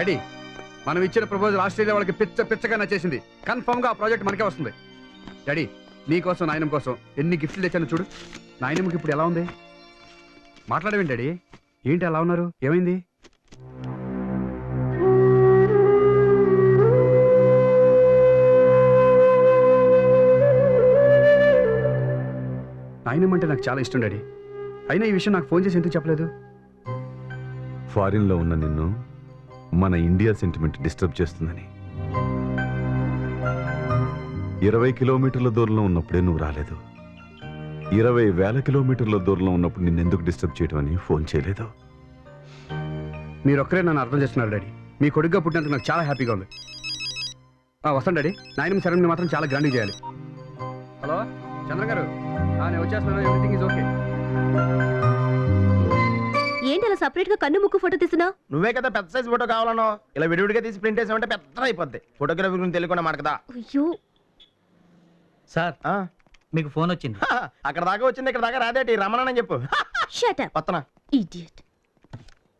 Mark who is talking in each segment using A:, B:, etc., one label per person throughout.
A: Daddy మనం ఇచ్చిన proposal Australia వాళ్ళకి పిచ్చగా నచ్చేసింది. కన్ఫర్మ్ గా ఆ ప్రాజెక్ట్ మనకే వస్తుంది. డాడీ నీకోసం నాయనమ్మ కోసం ఎన్ని గిఫ్ట్లు తెచ్చాను చూడు. నాయనమ్మకి ఇప్పుడు ఎలా ఉంది? మాట్లాడవేంటి డాడీ? ఏంటి అలా ఉన్నారు? ఏమైంది? నాయనమ్మ అంటే నాకు చాలా ఇష్టం డాడీ. అయినా ఈ విషయం నాకు ఫోన్ చేసి ఎందుకు చెప్పలేదు?
B: ఫారిన్లో ఉన్న నిన్ను మన ఇండియా సెంటిమెంట్ డిస్టర్బ్ చేస్తుందని. 20 కిలోమీటర్ల దూరంలో ఉన్నప్పుడే నువ్వు రాలేదు. 20,000 కిలోమీటర్ల దూరంలో ఉన్నప్పుడు నిన్నెందుకు డిస్టర్బ్ చేయడం అని ఫోన్ చేయలేదు.
A: మీరొక్కరే నన్ను అర్థం చేస్తున్నారు డాడీ. మీ కొడుగ్గా పుట్టినందుకు నాకు చాలా హ్యాపీగా ఉంది. వస్తాను డాడీ. నాయనమ్మ సెరమనీ మాత్రం చాలా గ్రాండ్గా చేయాలి. హలో చంద్ర గారు, నేను వచ్చేస్తున్నాను. Everything is okay.
C: ఏంటి అలా సపరేట్ గా కన్ను ముక్కు ఫోటో తీస్తున్నావు?
D: నువ్వే కదా పెద్ద సైజ్ ఫోటో కావాలనో. ఇలా విడివిడిగా తీసి ప్రింట్ వేసామంటే పెద్ద అయిపోద్ది. ఫోటోగ్రఫీ గురించి తెలియకుండా మాట కదా.
C: అయ్యో
E: సార్ మీకు ఫోన్ వచ్చింది.
D: అక్కడ దాకా వచ్చింది, ఇక్కడ దాకా రాదేటి. రమణని చెప్పు.
C: షట్ అప్
D: వస్తున్నా.
C: ఇడియట్.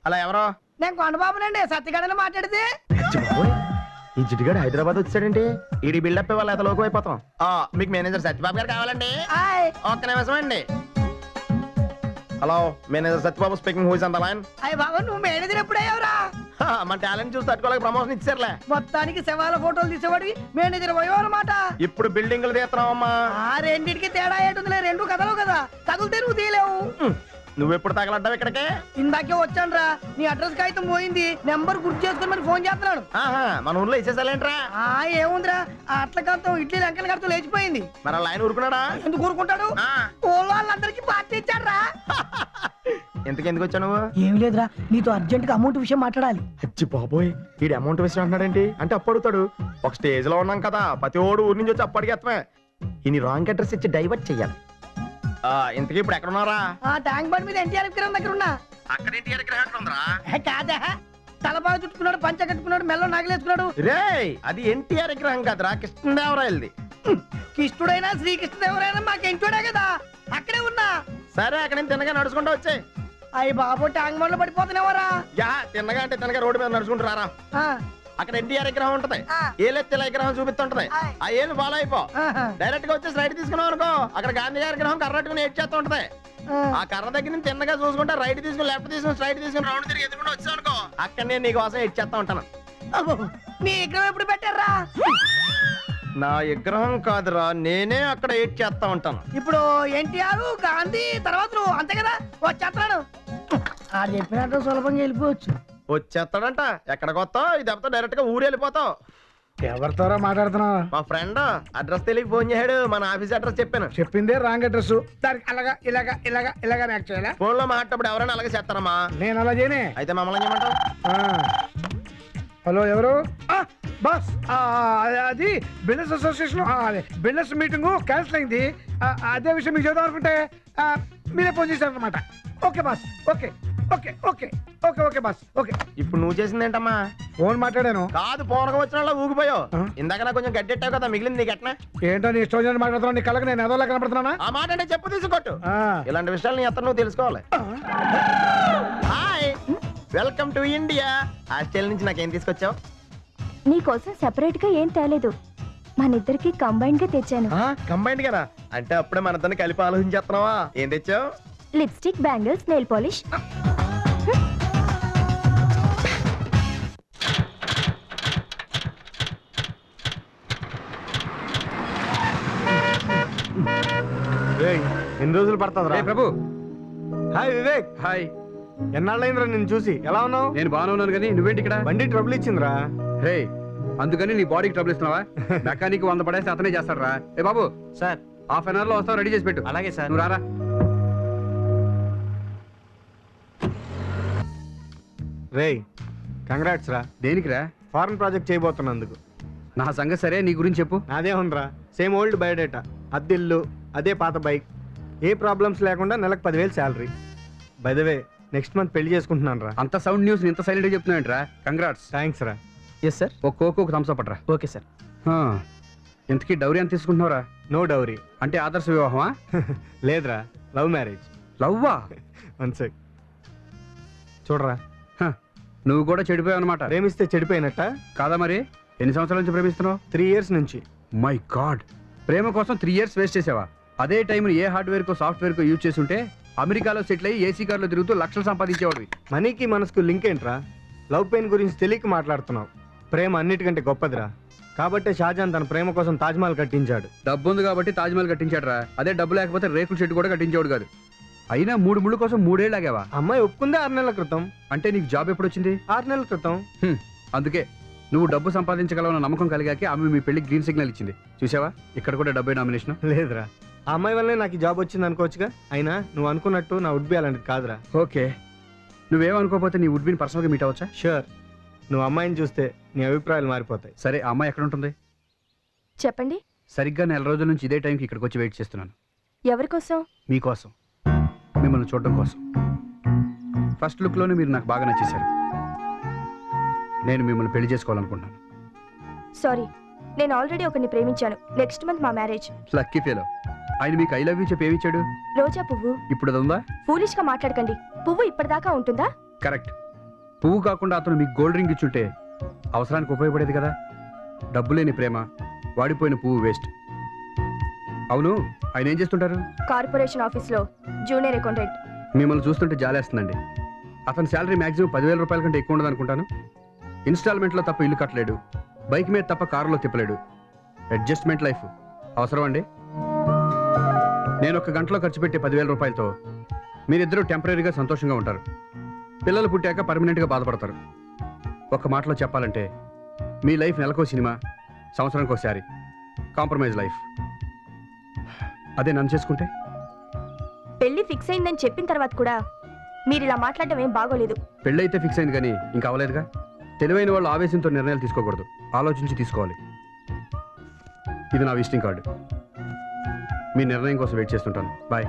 D: అలా ఎవరో?
F: నేను కొండబాబునండి, సత్యగాడని మాట్లాడితే.
D: ఈ జిడ్డుగాడు హైదరాబాద్ వచ్చాడండి. ఈడి బిల్డప్ వాళ్ళ అయితే లోకం అయిపోతాం. మీకు మేనేజర్ సత్యబాబు గారు కావాలండి. ఒక్క నిమిషం అండి. Hello, manager Satyababu speaking. Who is on the line?
F: అయ్య బాబు, నువ్వు మేనేజర్ ఎప్పుడయ్యావురా?
D: మన టాలెంట్ చూసి తట్టుకోలేక ప్రమోషన్ ఇచ్చారులే.
F: మొత్తానికి శవాల ఫోటోలు తీసేవాడివి మేనేజర్ పోయావు అనమాట.
D: ఇప్పుడు బిల్డింగ్లు తీస్తున్నావమ్మా.
F: ఆ రెండింటికి తేడా ఏంటుందిలే, రెండు కథలు కదా. తగులుతే నువ్వు తీయలేవు.
D: నువ్వెప్పుడు తగలడ్డావు ఇక్కడికే?
F: ఇందాకే వచ్చాను రా. నీ అడ్రస్ కాగితం పోయింది, నెంబర్ గుర్తు చేసుకుని మరి ఫోన్ చేస్తున్నాడు.
D: మన ఊర్లో ఇచ్చేసాలేంట్రా?
F: ఏముందిరా, ఆ అట్ల కాంతం ఇడ్లీ లంకల కడతో లేచిపోయింది.
D: మరి అలా ఆయన ఊరుకున్నాడా?
F: ఎందుకు ఊరుకుంటాడు? ఊళ్ళో వాళ్ళందరికీ పార్టీ ఇచ్చాడు రా.
D: ఎందుకు వచ్చావు నువ్వు?
F: ఏం లేదురా, నీతో అర్జెంట్ గా అమౌంట్ విషయం మాట్లాడాలి.
D: అచ్చి బాబోయ్, వీడు అమౌంట్ విషయం అంటున్నాడేంటి? అంటే అప్పు అడుగుతాడు. ఒక స్టేజ్ లో ఉన్నాం కదా, ప్రతి ఓడు ఊరి నుంచి వచ్చి అప్పు అడిగేస్తామే. ఈ రాంగ్ అడ్రస్ ఇచ్చి డైవర్ట్ చెయ్యాలి. ఇంతకీ ఇప్పుడు ఎక్కడ ఉన్నారా?
F: ట్యాంక్ బండ్ మీద ఎన్టీఆర్ విగ్రహం దగ్గర ఉన్నా.
D: అక్కడ ఎన్టీఆర్ విగ్రహం ఉందా?
F: కాదా, తలపాగా చుట్టుకున్నాడు, పంచ కట్టుకున్నాడు, మెల్లో నగలేసుకున్నాడు.
D: రే, అది ఎన్టీఆర్ విగ్రహం కాదురా, కృష్ణదేవరాయలది.
F: కృష్ణుడైనా శ్రీకృష్ణదేవరైనా మాకెంటోడే కదా, అక్కడే ఉన్నా.
D: సరే, అక్కడ నేను తిన్నగా నడుచుకుంటూ వచ్చే.
F: అయ్యి బాబు, ట్యాంక్ బండ్ లో పడిపోతున్నావరా?
D: యా, తిన్నగా అంటే తిన్నగా రోడ్డు మీద నడుచుకుంటూ రారా. అక్కడ ఎన్టీఆర్ విగ్రహం ఉంటది, ఏలెత్తిల విగ్రహం చూపిస్తుంటది. ఆ ఏళ్ళు ఫాలో అయిపో. డైరెక్ట్ గా వచ్చేసి రైట్ తీసుకున్నావు అనుకో, అక్కడ గాంధీ గారి విగ్రహం కర్రట్టుకుని ఏడ్ చేస్తూ ఉంటది. ఆ కర్ర దగ్గర నుంచి తిన్నగా చూసుకుంటా రైట్ తీసుకుని, లెఫ్ట్ తీసుకుని, స్ట్రైట్ తీసుకుని, రౌండ్ తిరిగి ఎదురుకుంటూ వచ్చావు అనుకో, అక్కడ నేను నీకోసం ఏడ్ చేస్తా ఉంటాను.
F: నీ విగ్రహం ఎప్పుడు పెట్టారా?
D: నా విగ్రహం కాదురా, నేనే అక్కడ ఏడ్ చేస్తా ఉంటాను.
F: ఇప్పుడు ఎన్టీఆర్, గాంధీ తర్వాత నువ్వు, అంతే కదా? వచ్చేస్తాను. ఆడు చెప్పినట్టు సులభంగా వెళ్ళిపోవచ్చు.
D: వచ్చేస్తాడంట. ఎక్కడికి వస్తావు? ఈ దెబ్బతో డైరెక్ట్ గా ఊరు వెళ్ళిపోతావు.
G: ఎవరితోరా మాట్లాడుతున్నావు?
D: మా ఫ్రెండ్ అడ్రస్ తెలియక ఫోన్ చేశాడు. మన ఆఫీస్ అడ్రస్ చెప్పాను.
G: చెప్పిందే రాంగ్ అడ్రస్. దానికి అలాగా ఇలాగా ఇలాగా ఇలాగా యాక్ట్ చేయాలా?
D: ఫోన్ లో మాట్లాడప్పుడు ఎవరైనా అలాగే చేస్తారమ్మా.
G: నేను అలా చేయనే.
D: అయితే మమ్మల్ని చేయమంటావు?
G: హలో, ఎవరు? బాస్, అది బిజినెస్ అసోసియేషన్, అదే బిజినెస్ మీటింగ్ క్యాన్సిల్ అయింది. అదే విషయం మీకు చేద్దాం అనుకుంటే మీరే ఫోన్ చేశారనమాట. Okay boss, okay okay okay okay okay boss, okay.
D: ఇప్పుడు నువ్వు చేసింది ఏంటమ్మా?
G: ఫోన్ మాట్లాడాను.
D: కాదు, పోనక వచ్చిన వాళ్ళ ఊగిపోయావు. ఇందాక నాకు కొంచెం గడ్డెట్టావు కదా, మిగిలింది నీకు ఎట్నా?
G: ఏంటో నీ ఇష్టం మాట్లాడుతున్నావు? నీ కళ్ళకి నేను ఎదోలా కనపడుతున్నానా?
D: ఆ మాట అంటే చెప్పు తీసుకొట్టు. ఇలాంటి విషయాలు నీ అతను నువ్వు తెలుసుకోవాలి. Hi, welcome to India. Australia నుంచి నాకేం తీసుకొచ్చావు?
C: నీకోసం సెపరేట్ గా ఏం తేలేదు, మన ఇద్దరికి కంబైన్డ్ గా తెచ్చాను.
D: కంబైన్డ్ కదా? అంటే అప్పుడే మన ఇద్దరిని కలిపి ఆలోచించేస్తున్నావా? ఏం తెచ్చావు?
C: Lipstick, bangles, nail polish.
D: ఎన్ని రోజులు పడుతుంది
A: ప్రభు.
D: హాయ్ వివేక్.
A: హాయ్.
D: ఎన్నాళ్ళైందిరా నిన్ను చూసి. ఎలా ఉన్నావు?
A: నేను బాగానే ఉన్నాను కానీ నువ్వేంటి ఇక్కడ?
D: బండి ట్రబుల్ ఇచ్చిందిరా.
A: హే, అందుకని నీ బాడీకి ట్రబుల్ ఇస్తున్నావా? మెకానిక్ 100 పడేసి అతనే చేస్తాడు రా. ఏ బాబు
E: సార్,
A: హాఫ్ అన్ అవర్ లో వస్తావు, రెడీ చేసి పెట్టు.
E: అలాగే సార్.
A: నువ్వు రారా.
D: రేయ్, కంగ్రాట్స్ రా.
A: దేనికిరా?
D: ఫారెన్ ప్రాజెక్ట్ చేయబోతున్నందుకు.
A: నా సంగతి సరే, నీ గురించి చెప్పు.
D: నాదే ఉందిరా, సేమ్ ఓల్డ్ బయోడేటా, అద్దెల్లు, అదే పాత బైక్, ఏ ప్రాబ్లమ్స్ లేకుండా నెలకు 10,000 salary. By the way, next month పెళ్లి చేసుకుంటున్నాను రా.
A: అంత సౌండ్ న్యూస్ ఇంత సైలెంట్ గా చెప్తున్నాయంట్రా? కంగ్రాట్స్.
D: థ్యాంక్స్ రా.
E: Yes sir.
A: ఒక కోక్, ఒక థమ్స్ అప్ అట్రా.
E: Okay sir.
A: ఇంతకీ డౌరీ ఎంత తీసుకుంటున్నావురా?
D: No dowry.
A: అంటే ఆదర్శ వివాహమా?
D: లేదురా, లవ్ మ్యారేజ్.
A: లవ్వా?
D: వన్ సెక్ చూడరా.
A: నువ్వు కూడా చెడిపోయావు అనమాట.
D: ప్రేమిస్తే చెడిపోయినట్ట?
A: కాదా మరి? ఎన్ని సంవత్సరాల నుంచి ప్రేమిస్తున్నావు?
D: 3 years నుంచి.
A: మై గాడ్, ప్రేమ కోసం 3 years వేస్ట్ చేసావా? అదే టైంని ఏ హార్డ్వేర్ కో సాఫ్ట్వేర్ కో యూజ్ చేసుంటే అమెరికాలో సెటిల్ అయ్యి ఏసీ కార్లో తిరుగుతూ లక్షలు సంపాదించేవాడివి.
D: మనీకి మనసుకు లింక్ ఏంట్రా? లవ్ పెయిన్ గురించి తెలియక మాట్లాడుతున్నావు. ప్రేమ అన్నిటికంటే గొప్పదిరా. కాబట్టే షాజహాన్ తన ప్రేమ కోసం తాజ్మహల్ కట్టించాడు.
A: డబ్బు ఉంది కాబట్టి తాజ్మహల్ కట్టించాడురా. అదే డబ్బు లేకపోతే రేకుల షెడ్ కూడా కట్టించేవాడు కాదు. అయినా 3 ముళ్ళు కోసం 3 ఏళ్ళు ఆగావా?
D: అమ్మాయి ఒప్పుకుందే 6 నెలల క్రితం.
A: అంటే నీకు జాబ్ ఎప్పుడు వచ్చింది?
D: 6 నెలల క్రితం.
A: అందుకే నువ్వు డబ్బు సంపాదించగలవన్న నమ్మకం కలిగాక ఆమె మీ పెళ్లి గ్రీన్ సిగ్నల్ ఇచ్చింది. చూసావా, ఇక్కడ కూడా డబ్బే నామినేషన్.
D: లేదురా, ఆ అమ్మాయి వల్లే నాకు ఈ జాబ్ వచ్చింది అనుకోవచ్చుగా. అయినా నువ్వు అనుకున్నట్టు నా వుడ్ బి అలాంటిది కాదురా.
A: ఓకే, నువ్వేమనుకోకపోతే నీ వుడ్ బిని పర్సనల్గా మీట్ అవ్వచ్చా?
D: షూర్. నువ్వు అమ్మాయిని చూస్తే నీ అభిప్రాయాలు మారిపోతాయి.
A: సరే, ఆ అమ్మాయి ఎక్కడ ఉంటుంది?
C: చెప్పండి.
A: సరిగ్గా 4 రోజుల నుంచి ఇదే టైంకి ఇక్కడికి వచ్చి వెయిట్ చేస్తున్నాను.
C: ఎవరి కోసం?
A: మీకోసం, మిమ్మల్ని చూడడం కోసం. ఫస్ట్ లుక్లోనే మీరు నాకు బాగా నచ్చేశారు. నేను మిమ్మల్ని పెళ్లి చేసుకోవాలనుకుంటున్నాను.
C: సారీ, నేను ఆల్రెడీ ఒకరిని ప్రేమించాను. నెక్స్ట్ మంత్ మా మ్యారేజ్.
A: Lucky fellow. ఆయన మీకు ఐ లవ్ యూ చెప్పి ఏమిచ్చాడు?
C: రోజా పువ్వు.
A: ఇప్పుడు అది ఉందా?
C: ఫూలిష్ గా మాట్లాడకండి. పువ్వు ఇప్పటిదాకా ఉంటుందా?
A: కరెక్ట్. పువ్వు కాకుండా అతను మీకు గోల్డ్ రింగ్ ఇచ్చుంటే అవసరానికి ఉపయోగపడేది కదా. డబ్బు లేని ప్రేమ, వాడిపోయిన పువ్వు వేస్ట్. అవును, ఆయన ఏం చేస్తుంటారు?
C: కార్పొరేషన్ ఆఫీస్ లో జూనియర్ అకౌంటెంట్.
A: మిమ్మల్ని చూస్తుంటే జాలేస్తుందండి. అతని శాలరీ మాక్సిమం 10,000 రూపాయల కంటే ఎక్కువ ఉండదు అనుకుంటాను. ఇన్స్టాల్మెంట్లో తప్ప ఇల్లు కట్టలేడు, బైక్ మీద తప్ప కారులో తిప్పలేడు. అడ్జస్ట్మెంట్ లైఫ్ అవసరం అండి. నేను 1 గంటలో ఖర్చు పెట్టే 10,000 రూపాయలతో మీరిద్దరూ టెంపరీగా సంతోషంగా ఉంటారు. పిల్లలు పుట్టాక పర్మనెంట్గా బాధపడతారు. ఒక మాటలో చెప్పాలంటే మీ లైఫ్ నెలకో సినిమా, సంవత్సరానికి ఒకసారి కాంప్రమైజ్ లైఫ్. అదే నన్ను చేసుకుంటే?
C: పెళ్లి ఫిక్స్ అయిందని చెప్పిన తర్వాత కూడా మీరు ఇలా మాట్లాడడం ఏం బాగోలేదు.
A: పెళ్ళి అయితే ఫిక్స్ అయింది కానీ ఇంకా అవ్వలేదుగా. తెలివైన వాళ్ళు ఆవేశంతో నిర్ణయాలు తీసుకోకూడదు, ఆలోచించి తీసుకోవాలి. ఇది నా విజిటింగ్ కార్డు. మీ నిర్ణయం కోసం వెయిట్ చేస్తుంటాను. బాయ్.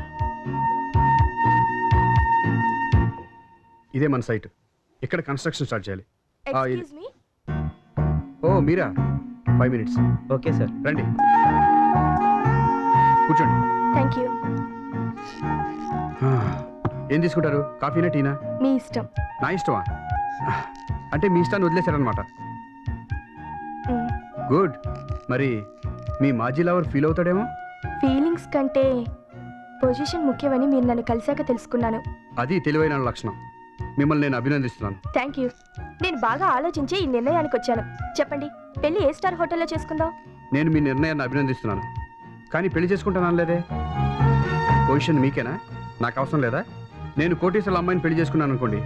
A: ఇదే మన సైట్. ఇక్కడ కన్స్ట్రక్షన్ స్టార్ట్ చేయాలి.
C: Excuse me.
A: ఓ మీరా, 5 minutes.
D: Okay sir.
A: రండి, కూర్చోండి.
C: Thank you.
A: ఏం తీసుకుంటారు? కాఫీనా, టీనా?
C: మీ ఇష్టం.
A: నా ఇష్టమా? అంటే మీ ఇష్టాన్ని వదిలేశారనమాట.
C: మ్,
A: గుడ్. మరి మీ మాజీ లవర్ ఫీల్ అవుతాడేమో.
C: ఫీలింగ్స్ కంటే పొజిషన్ ముఖ్యమని మీరు నన్ను కలిశాక తెలుసుకున్నాను.
A: అది తెలివైన లక్షణం. మిమ్మల్ని నేను అభినందిస్తున్నాను.
C: Thank you. నేను బాగా ఆలోచించి ఈ నిర్ణయానికి వచ్చాను. చెప్పండి, పెళ్లి ఏ స్టార్ హోటల్లో చేసుకుందాం?
A: నేను మీ నిర్ణయాన్ని అభినందిస్తున్నాను, కానీ పెళ్లి చేసుకుంటాను లేదే. పొజిషన్ మీకేనా? నాకు అవసరం లేదా? నేను కోటీశ్వర అమ్మాయిని పెళ్లి చేసుకున్నాను అనుకోండి,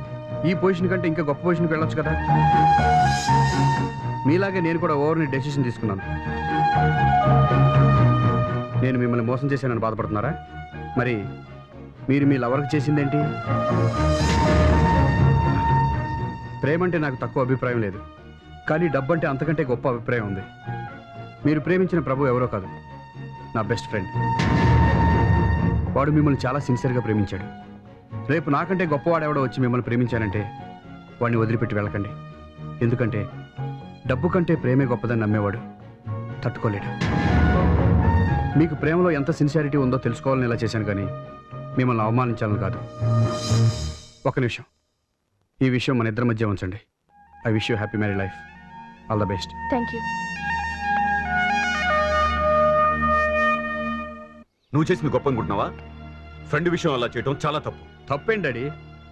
A: ఈ పొజిషన్ కంటే ఇంకా గొప్ప పొజిషన్కి వెళ్ళొచ్చు కదా. మీలాగే నేను కూడా ఓవర్ని డెసిషన్ తీసుకున్నాను. నేను మిమ్మల్ని మోసం చేశానని బాధపడుతున్నారా? మరి మీరు మీ లవర్కి చేసిందేంటి? ప్రేమ అంటే నాకు తక్కువ అభిప్రాయం లేదు, కానీ డబ్బు అంటే అంతకంటే గొప్ప అభిప్రాయం ఉంది. మీరు ప్రేమించిన ప్రభు ఎవరో కాదు, నా బెస్ట్ ఫ్రెండ్. వాడు మిమ్మల్ని చాలా సిన్సియర్గా ప్రేమించాడు. రేపు నాకంటే గొప్పవాడెవడో వచ్చి మిమ్మల్ని ప్రేమించానంటే వాడిని వదిలిపెట్టి వెళ్ళకండి. ఎందుకంటే డబ్బు కంటే ప్రేమే గొప్పదని నమ్మేవాడు తట్టుకోలేడు. మీకు ప్రేమలో ఎంత సిన్సియారిటీ ఉందో తెలుసుకోవాలని ఇలా చేశాను, కానీ మిమ్మల్ని అవమానించాలని కాదు. ఒక నిమిషం, ఈ విషయం మన ఇద్దరి మధ్య ఉంచండి. I wish you happy marry life. All the best.
C: Thank you.
B: నువ్వు చేసింది గొప్ప అనుకుంటున్నావా? ఫ్రెండ్ విషయం అలా చేయటం చాలా తప్పు.
A: తప్పేంటి డాడీ?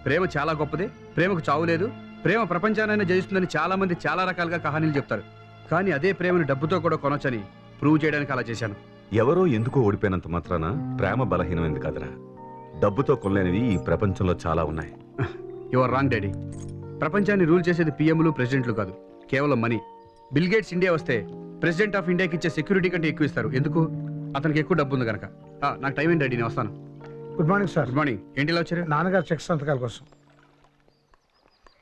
A: ప్రేమ చాలా గొప్పది, ప్రేమకు చావు లేదు, ప్రేమ ప్రపంచానైనా జయిస్తుందని చాలా మంది చాలా రకాలుగా కహానీలు చెప్తారు. కానీ అదే ప్రేమను డబ్బుతో కూడా కొనొచ్చని ప్రూవ్ చేయడానికి అలా చేశాను.
B: ఎవరో ఎందుకో ఓడిపోయినంత మాత్రాన ప్రేమ బలహీనమైంది కాదురా. డబ్బుతో కొనలేనివి ఈ ప్రపంచంలో చాలా ఉన్నాయి.
A: Your wrong daddy. ప్రపంచాన్ని రూల్ చేసేది పిఎంలు, ప్రెసిడెంట్లు కాదు, కేవలం మనీ. బిల్ గేట్స్ ఇండియా వస్తే ప్రెసిడెంట్ ఆఫ్ ఇండియాకి ఇచ్చే సెక్యూరిటీ కంటే ఎక్కువ ఇస్తారు. ఎందుకు? అతనికి ఎక్కువ డబ్బు ఉంది కనుక. నాకు టైం ఏంటి డాడీ, నేను వస్తాను.
G: Good morning sir.
A: Good morning. ఏంటి ఇలా వచ్చారు?
G: నాన్నగారు చెక్ సంతకాల కోసం.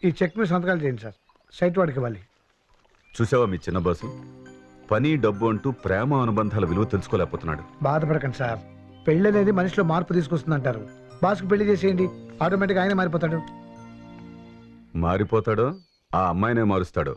G: ఈ చెక్ మీద సంతకాలు చేయండి సార్, సైట్ వాడికి ఇవ్వాలి.
B: చూసావా మీ చిన్న బాసు, పని డబ్బు అంటూ ప్రేమ అనుబంధాల విలువ తెలుసుకోలేకపోతున్నాడు.
G: బాధపడకండి సార్, పెళ్ళి అనేది మనిషిలో మార్పు తీసుకొస్తుందంటారు. బాస్కి పెళ్లి చేసేయండి, ఆటోమేటిక్గా ఆయన మారిపోతాడు.
B: మారిపోతాడో ఆ అమ్మాయినే మారుస్తాడో